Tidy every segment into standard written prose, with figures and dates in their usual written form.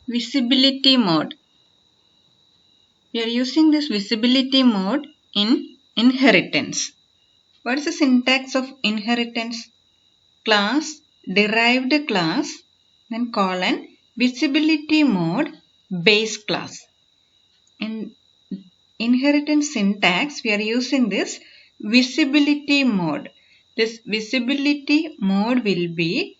Visibility mode. We are using this visibility mode in inheritance. What is the syntax of inheritance? Class, derived class, then colon, visibility mode, base class. In inheritance syntax, we are using this visibility mode. This visibility mode will be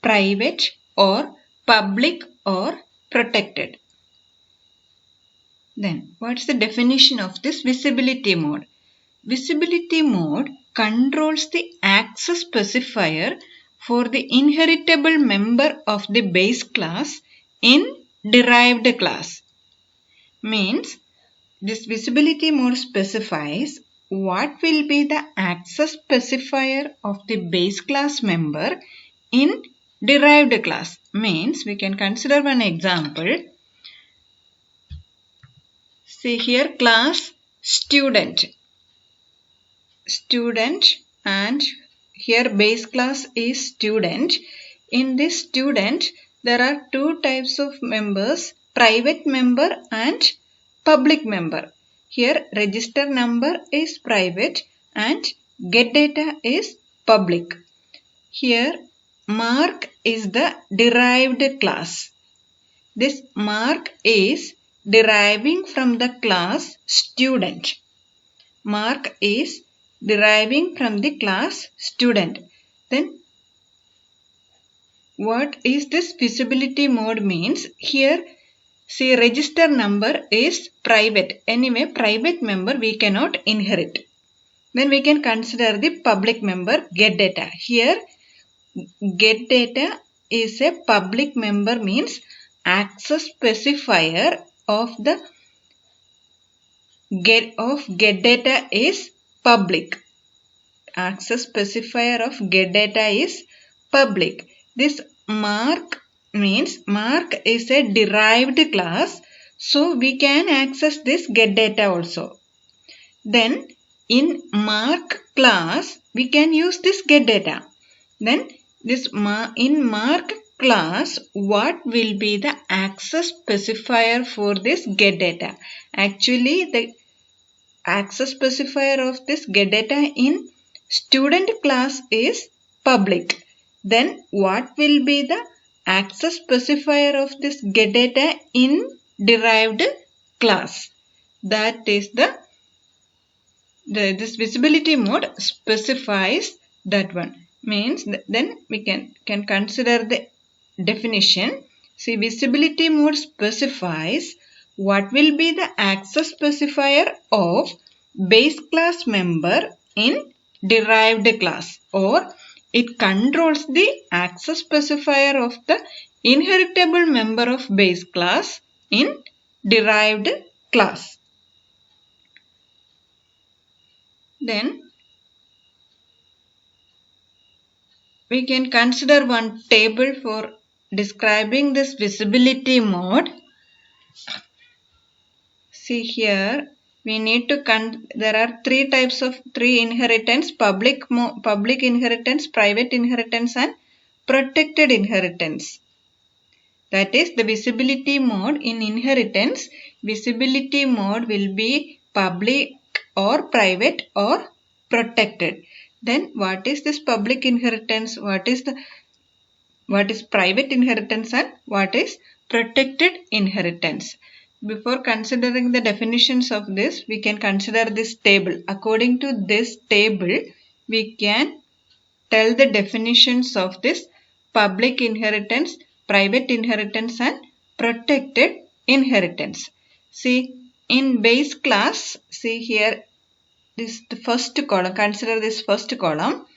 private or public or protected. Then, what is the definition of this visibility mode? Visibility mode controls the access specifier for the inheritable member of the base class in derived class. Means, this visibility mode specifies what will be the access specifier of the base class member in derived class. Means, we can consider one example. See here, class student and here base class is student. In this student, there are two types of members, private member and public member. Here register number is private and get data is public. Here mark is the derived class. This mark is deriving from the class student. Mark is deriving from the class student. Then what is this visibility mode means? Here see register number is private. Anyway, private member we cannot inherit. Then we can consider the public member get data. Here get data is a public member, means access specifier of the get data is public. Access specifier of get data is public. This mark means mark is a derived class, so we can access this get data also. Then in mark class we can use this get data. Then this in mark class, what will be the access specifier for this get data? Actually, the access specifier of this get data in student class is public. Then what will be the access specifier of this get data in derived class? That is this visibility mode specifies that one. Means then we can consider the definition. See, visibility mode specifies what will be the access specifier of base class member in derived class, or it controls the access specifier of the inheritable member of base class in derived class. Then we can consider one table for describing this visibility mode. See here, we need to there are three inheritance: public inheritance, private inheritance and protected inheritance. That is the visibility mode in inheritance. Visibility mode will be public or private or protected. Then what is this public inheritance? What is private inheritance and what is protected inheritance? Before considering the definitions of this, we can consider this table. According to this table, we can tell the definitions of this public inheritance, private inheritance and protected inheritance. See, in base class, see here, this the first column. Consider this first column.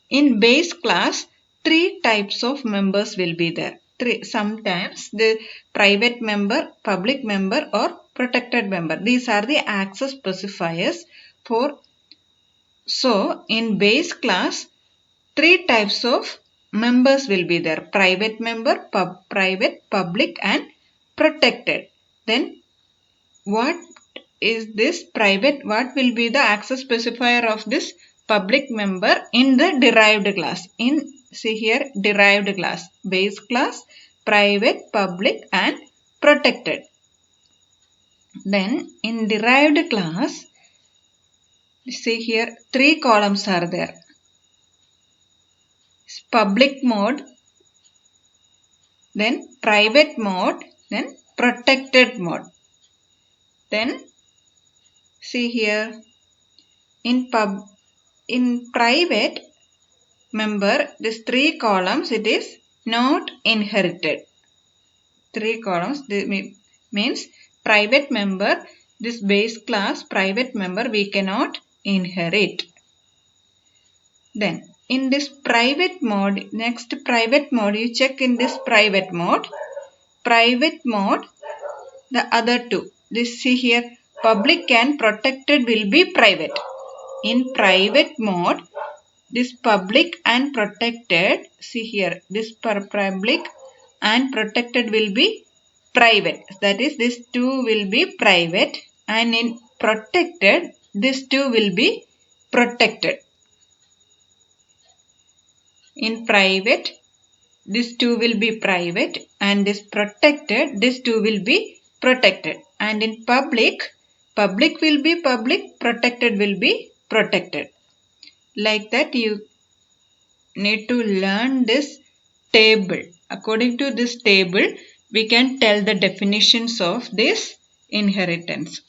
In base class, three types of members will be there. Sometimes the private member, public member or protected member. These are the access specifiers for. So in base class, three types of members will be there: private member, private, public and protected. Then what is this private? What will be the access specifier of this public member in the derived class? In see here, derived class, base class, private, public and protected. Then in derived class, see here 3 columns are there. Public mode, then private mode, then protected mode. Then see here in private member, this 3 columns, it is not inherited. 3 columns means private member, this base class private member we cannot inherit. Then in this private mode, next private mode, you check in this private mode, the other two, this see here public and protected will be private. In private mode, this public and protected, see here this public and protected will be private, that is this two will be private, and in protected this two will be protected. In private this two will be private, and this protected this two will be protected, and in public will be public, protected will be protected. Like that you need to learn this table. According to this table we can tell the definitions of this inheritance.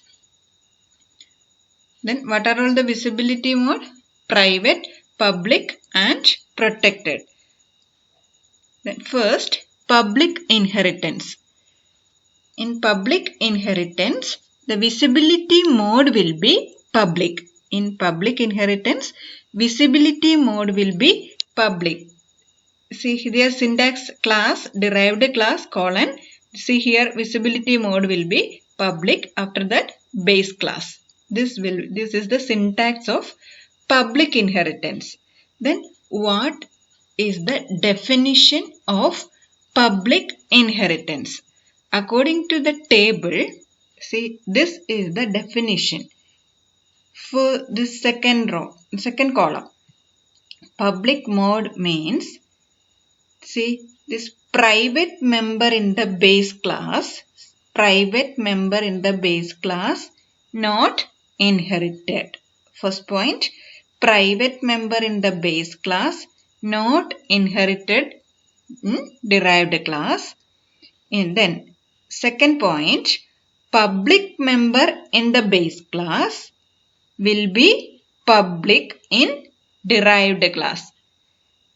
Then what are all the visibility mode? Private, public and protected. Then first, public inheritance. In public inheritance, the visibility mode will be public. In public inheritance, visibility mode will be public. See here syntax class, derived class, colon. See here visibility mode will be public, after that base class. This is the syntax of public inheritance. Then what is the definition of public inheritance? According to the table, see this is the definition for this second row, second column. Public mode means, see this private member in the base class, not inherited. First point, private member in the base class not inherited in derived class. And then second point, public member in the base class will be public in derived class.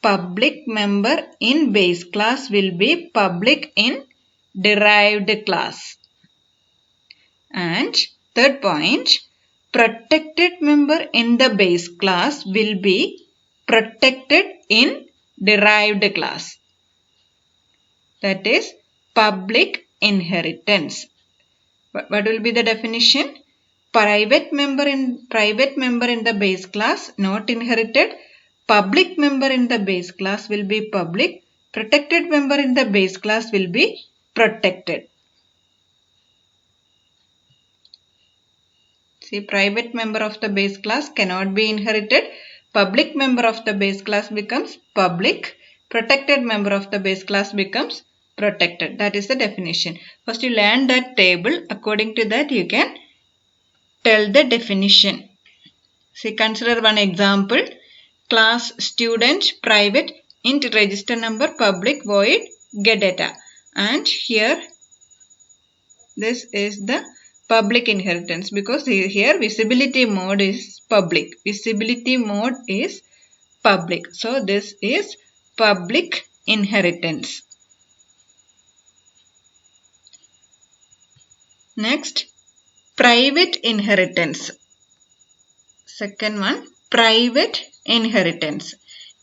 Public member in base class will be public in derived class. And third point, protected member in the base class will be protected in derived class. That is public inheritance. What will be the definition? Private member in the base class not inherited. Public member in the base class will be public. Protected member in the base class will be protected. See, private member of the base class cannot be inherited. Public member of the base class becomes public. Protected member of the base class becomes protected. That is the definition. First you learn that table. According to that you can tell the definition. See, consider one example. Class student private int register number public void get data. And here this is the public inheritance, because here visibility mode is public. Visibility mode is public. So this is public inheritance. Next, private inheritance. Second one, private inheritance.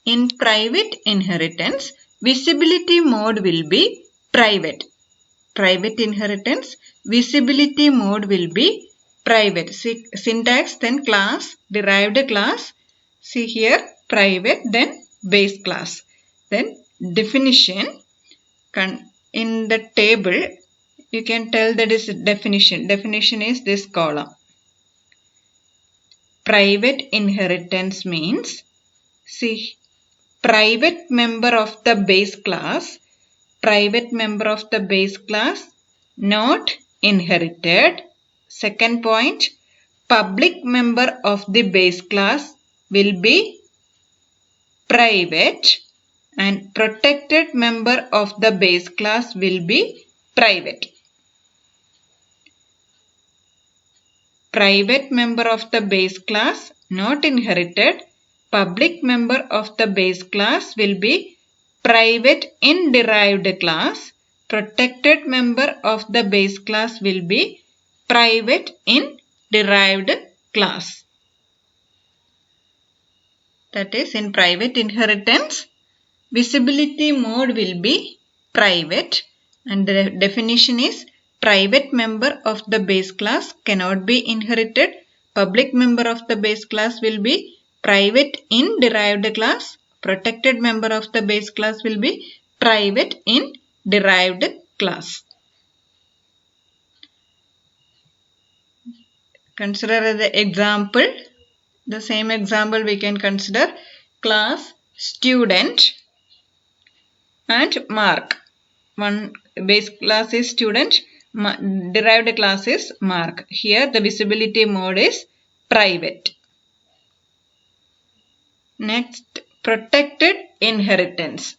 In private inheritance, visibility mode will be private. Private inheritance, visibility mode will be private. See, syntax, then class, derived class. See here, private, then base class. Then definition. In the table, you can tell that is definition. Definition is this column. Private inheritance means, see, private member of the base class private member of the base class not inherited. Second point, public member of the base class will be private and protected member of the base class will be private. Private member of the base class not inherited. Public member of the base class will be private in derived class. Protected member of the base class will be private in derived class. That is, in private inheritance, visibility mode will be private, and the definition is private member of the base class cannot be inherited. Public member of the base class will be private in derived class. Protected member of the base class will be private in derived class. Consider the example. The same example we can consider class, student and mark. One base class is student, derived class is mark. Here the visibility mode is private. Next, protected inheritance.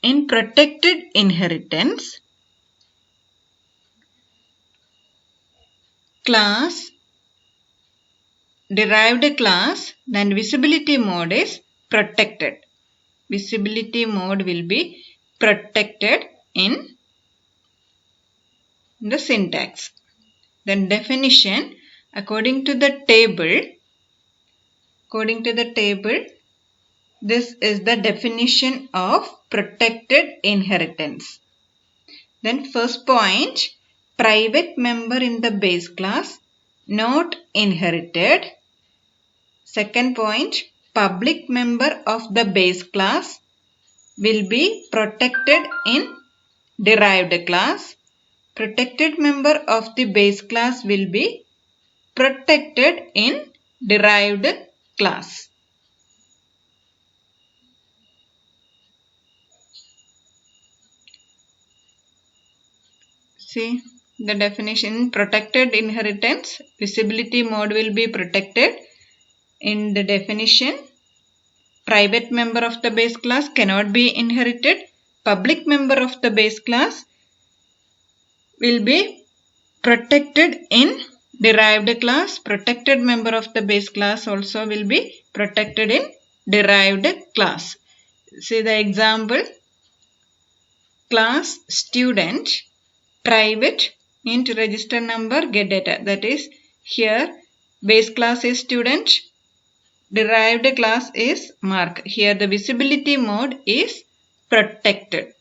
In protected inheritance, class, derived class, then visibility mode is protected. Visibility mode will be protected in the syntax. Then definition, according to the table, this is the definition of protected inheritance. Then first point, private member in the base class not inherited. Second point, public member of the base class will be protected in derived class. Protected member of the base class will be protected in derived class. See the definition, protected inheritance, visibility mode will be protected. In the definition, private member of the base class cannot be inherited. Public member of the base class will be protected in derived class. Protected member of the base class also will be protected in derived class. See the example, class student, private, int register number, get data. That is, here base class is student, derived class is mark. Here the visibility mode is protected.